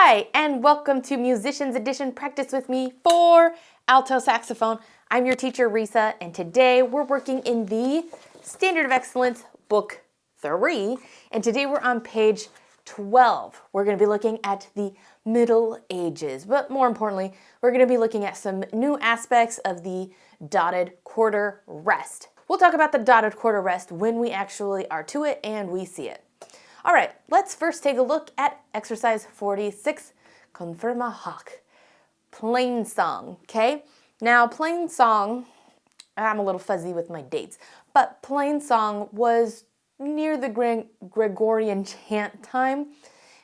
Hi, and welcome to Musicians Edition Practice with me for alto saxophone. I'm your teacher, Reesa, and today we're working in the Standard of Excellence, Book 3, and today we're on page 12. We're going to be looking at the Middle Ages, but more importantly, we're going to be looking at some new aspects of the dotted quarter rest. We'll talk about the dotted quarter rest when we actually are to it and we see it. All right, let's first take a look at exercise 46, Confirma Hoc, Plainsong, okay? Now, Plainsong, I'm a little fuzzy with my dates, but Plainsong was near the Gregorian chant time,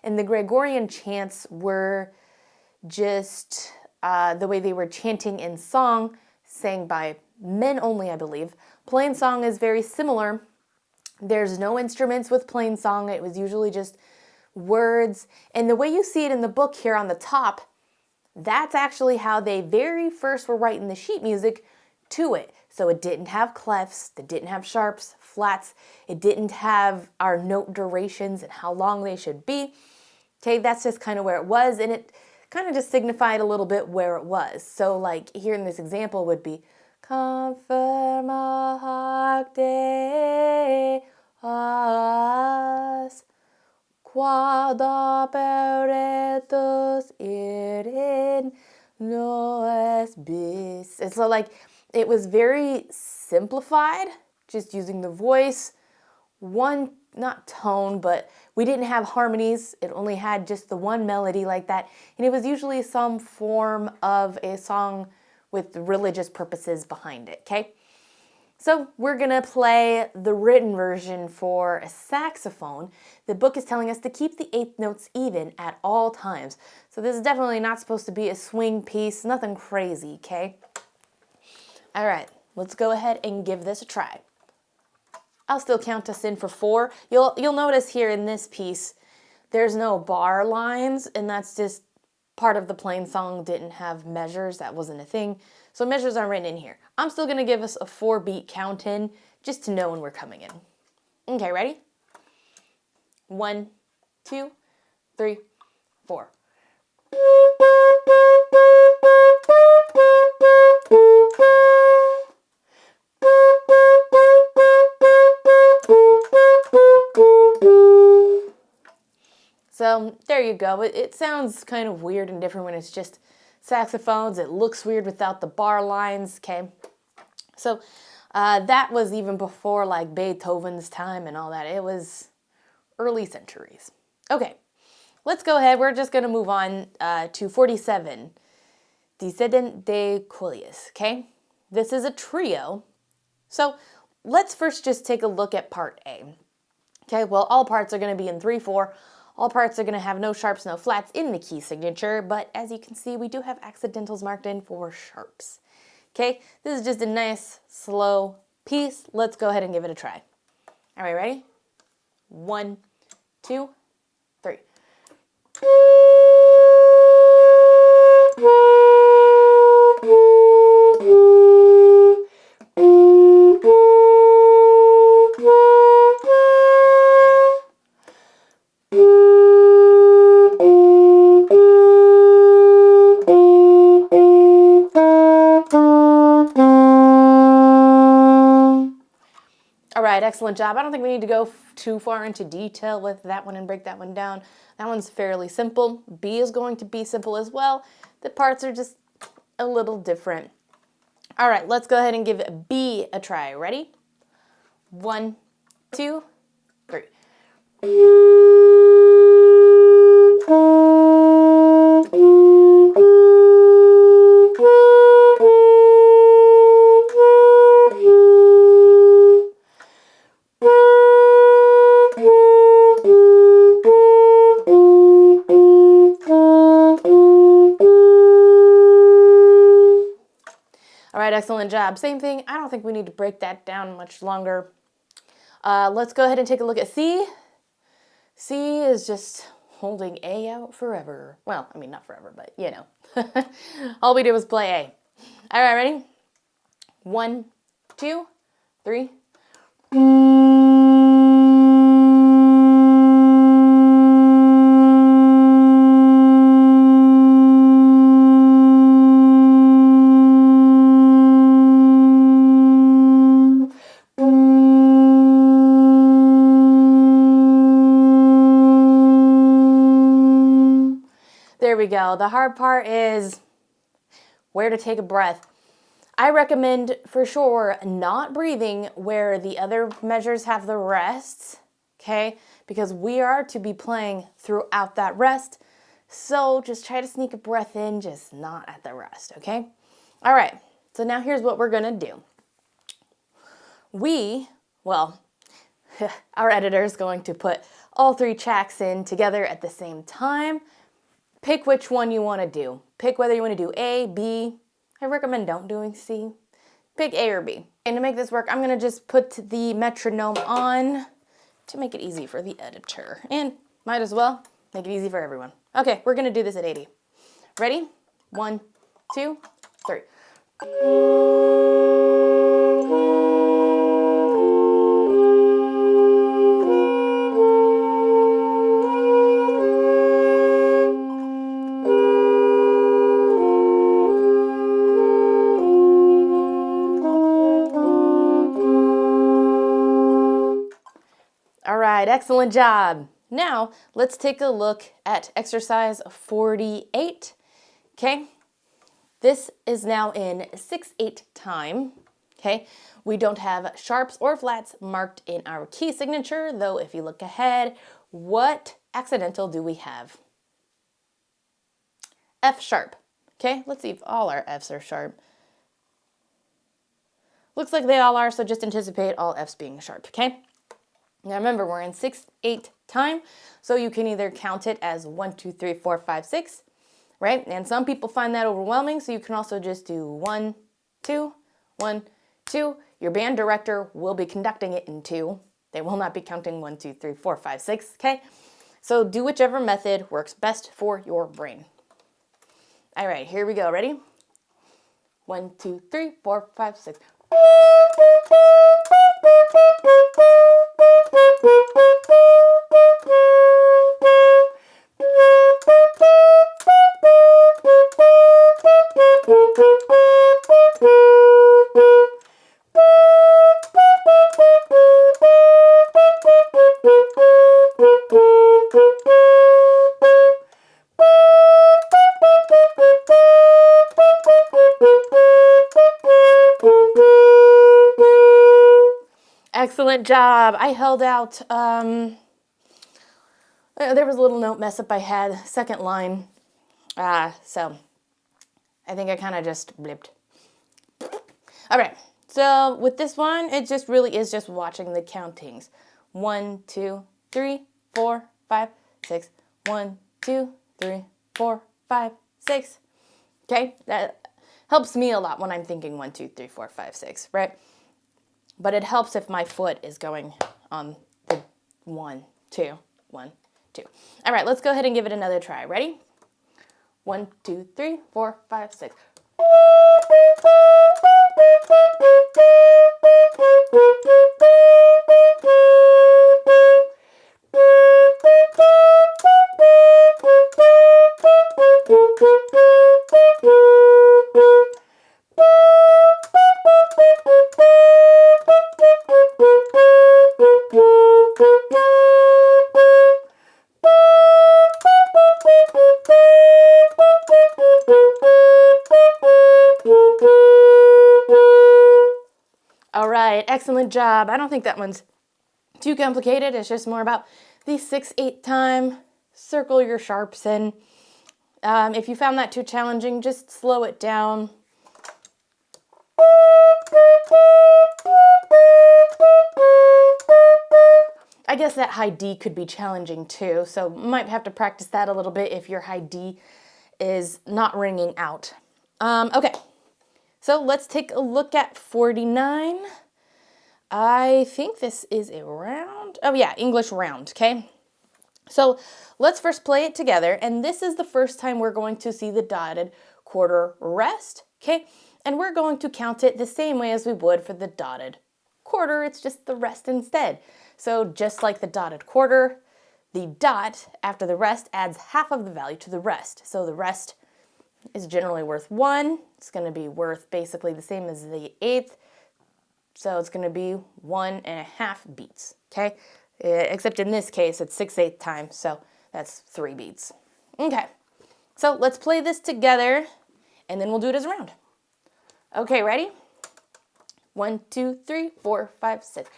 and the Gregorian chants were just the way they were chanting in song, sang by men only, I believe. Plainsong is very similar. There's no instruments with Plainsong. It was usually just words. And the way you see it in the book here on the top, that's actually how they very first were writing the sheet music to it. So it didn't have clefs, it didn't have sharps, flats, it didn't have our note durations and how long they should be. Okay, that's just kind of where it was, and it kind of just signified a little bit where it was. So like here in this example would be Confirma Hoc de as quod operatus irin nos bis. And so like it was very simplified, just using the voice, one, not tone, but we didn't have harmonies. It only had just the one melody like that. And it was usually some form of a song with religious purposes behind it, okay? So we're gonna play the written version for a saxophone. The book is telling us to keep the eighth notes even at all times. So this is definitely not supposed to be a swing piece, nothing crazy, okay? All right, let's go ahead and give this a try. I'll still count us in for 4. You'll notice here in this piece, there's no bar lines, and that's just part of the Plainsong didn't have measures. That wasn't a thing. So measures aren't written in here. I'm still going to give us a 4-beat count in just to know when we're coming in. Okay, ready? 1, 2, 3, 4. So there you go. It sounds kind of weird and different when it's just saxophones. It looks weird without the bar lines, okay? So that was even before like Beethoven's time and all that. It was early centuries. Okay, let's go ahead. We're just going to move on to 47, Dissident de Coleus, okay? This is a trio. So let's first just take a look at part A. Okay, well, all parts are going to be in 3/4. All parts are going to have no sharps, no flats in the key signature, but as you can see, we do have accidentals marked in for sharps. Okay, this is just a nice, slow piece. Let's go ahead and give it a try. All right, ready? 1, 2, 3. All right, excellent job. I don't think we need to go too far into detail with that one and break that one down. That one's fairly simple. B is going to be simple as well. The parts are just a little different. All right, let's go ahead and give B a try. Ready? 1, 2, 3. All right, excellent job. Same thing. I don't think we need to break that down much longer. Let's go ahead and take a look at C. C is just holding A out forever. Well, I mean, not forever, but you know. All we did was play A. All right, ready? 1, 2, 3. There we go. The hard part is where to take a breath. I recommend for sure not breathing where the other measures have the rests, okay? Because we are to be playing throughout that rest. So just try to sneak a breath in, just not at the rest, okay? All right, so now here's what we're gonna do. Our editor is going to put all 3 tracks in together at the same time. Pick which one you wanna do. Pick whether you wanna do A, B. I recommend don't doing C. Pick A or B. And to make this work, I'm gonna just put the metronome on to make it easy for the editor. And might as well make it easy for everyone. Okay, we're gonna do this at 80. Ready? 1, 2, 3. All right, excellent job. Now, let's take a look at exercise 48, okay? This is now in 6/8 time, okay? We don't have sharps or flats marked in our key signature, though if you look ahead, what accidental do we have? F sharp, okay? Let's see if all our Fs are sharp. Looks like they all are, so just anticipate all Fs being sharp, okay? Now remember, we're in 6/8 time, so you can either count it as 1, 2, 3, 4, 5, 6, right? And some people find that overwhelming, so you can also just do 1, 2, 1, 2. Your band director will be conducting it in 2. They will not be counting 1, 2, 3, 4, 5, 6, okay? So do whichever method works best for your brain. All right, here we go. Ready? 1, 2, 3, 4, 5, 6. Excellent job. I held out, there was a little note mess up I had, second line, so I think I kind of just blipped. All right, so with this one, it just really is just watching the countings. 1, 2, 3, 4, 5, 6. 1, 2, 3, 4, 5, 6. Okay, that helps me a lot when I'm thinking 1, 2, 3, 4, 5, 6, right? But it helps if my foot is going on the 1, 2, 1, 2. All right, let's go ahead and give it another try. Ready? 1, 2, 3, 4, 5, 6. All right, excellent job. I don't think that one's too complicated. It's just more about the 6/8 time. Circle your sharps in. If you found that too challenging, just slow it down. I guess that high D could be challenging too, so might have to practice that a little bit if your high D is not ringing out. Okay, so let's take a look at 49. I think this is a round. Oh yeah, English round, okay? So let's first play it together, and this is the first time we're going to see the dotted quarter rest, okay? And we're going to count it the same way as we would for the dotted quarter, it's just the rest instead. So just like the dotted quarter, the dot after the rest adds half of the value to the rest. So the rest is generally worth 1. It's going to be worth basically the same as the 8th. So it's going to be 1.5 beats, okay? Except in this case, it's 6/8 time, so that's 3 beats. Okay, So let's play this together, and then we'll do it as a round. Okay, ready? 1, 2, 3, 4, 5, 6.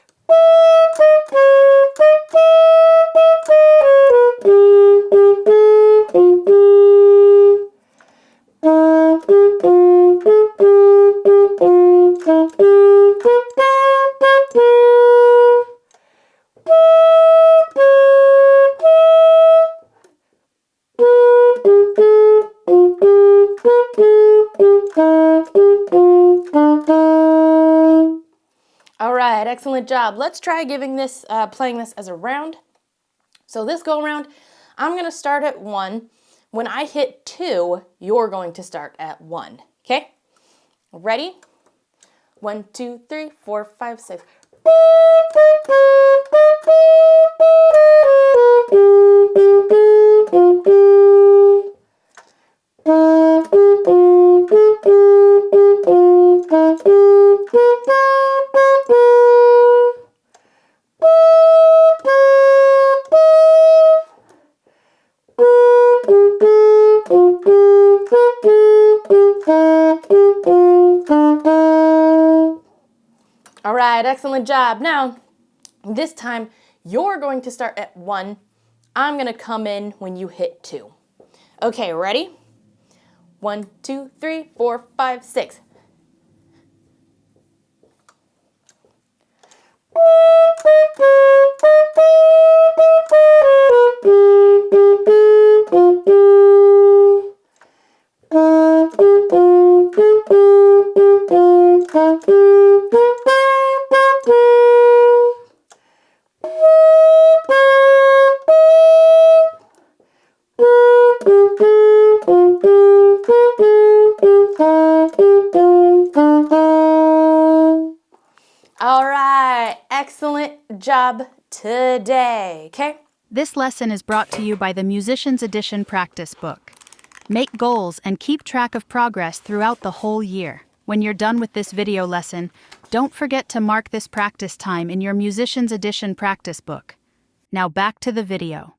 All right, excellent job. Let's try playing this as a round. So this go around, I'm going to start at 1. When I hit 2, you're going to start at 1. Okay? Ready? 1, 2, 3, 4, 5, 6. All right, excellent job. Now, this time, you're going to start at 1. I'm going to come in when you hit 2. Okay, ready? 1, 2, 3, 4, 5, 6. All right, excellent job today, okay? This lesson is brought to you by the Musician's Edition practice book. Make goals and keep track of progress throughout the whole year. When you're done with this video lesson, don't forget to mark this practice time in your Musician's Edition practice book. Now back to the video.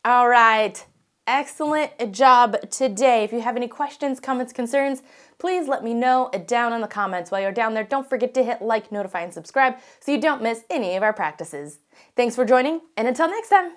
All right, excellent job today. If you have any questions, comments, concerns, please let me know down in the comments. While you're down there, don't forget to hit like, notify, and subscribe so you don't miss any of our practices. Thanks for joining, and until next time.